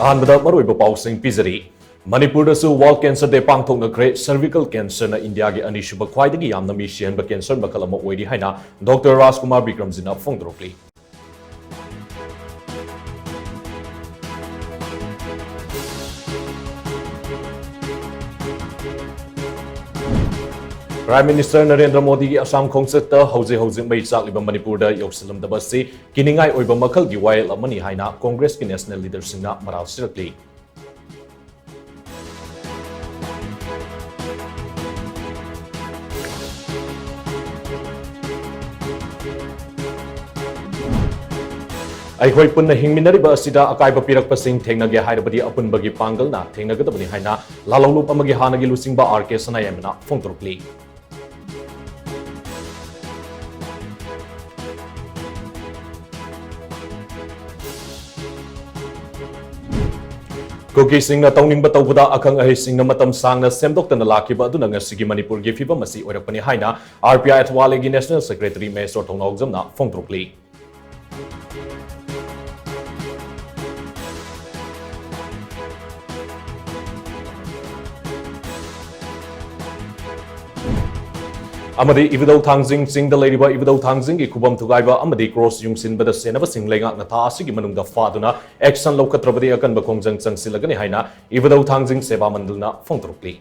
अहमद मरुब पाउसिंग पिजरी मणिपुर वर्ल्ड कैंसर डे पांथोक्नख्रे सर्विकल कैंसर इंडिया की अनीसुब ख्वाइदगी यामना मी सिहनब कैंसर मखल अमा ओइरि हाइना डॉक्टर राजकुमार विक्रमजीना फोंदोरक्ली प्राइम मिनिस्टर नरेंद्र मोदी की असम खोंगचत हौजे हौजे मई चाकलिब मणिपुर यौसलमदबसी किनिंगाई ओइब मखल की वायल अमनी हाइना कांग्रेस की नेशनल लीडरसिंगना मराल सिरक्ली अखोई पुनः हिंगमिनरिब असिदा अकाइब पिरकपसिंग थेंगनगे हाइरबदि अपुनबगी पांगलना थेंगनगदबनि हाइना लालौलुप अमगी हानगी लुसिंगबा आरके सनायमना फोंदोरक्ली कुकी सिंह तौनिंग तौबदा अखंग अहिसिंग मतम सांगना सेमदोक्तना लाखिबा अदुना ngasi मणिपुर की फिबम asi ओरकपनि हाइना आरपीआई अथवाले की नेशनल सेक्रेटरी मेसर थोंगनाउजमना फोंदोरक्ली अमदी इविदौ थांजिंग सिंगदा लेरिबा इविदौ थांजिंग की खुबम थुगाइबा अमदी क्रॉस युंगसिनबदा सेनबा सिंग लेंगाकना था आसिगी मनुंगदा फादुना एक्शन लौकत्रबदि अकनबा खोंजंग चंगसिलगनि हाइना इविदौ थांजिंग सेवा मंडलना फोंदोरक्ली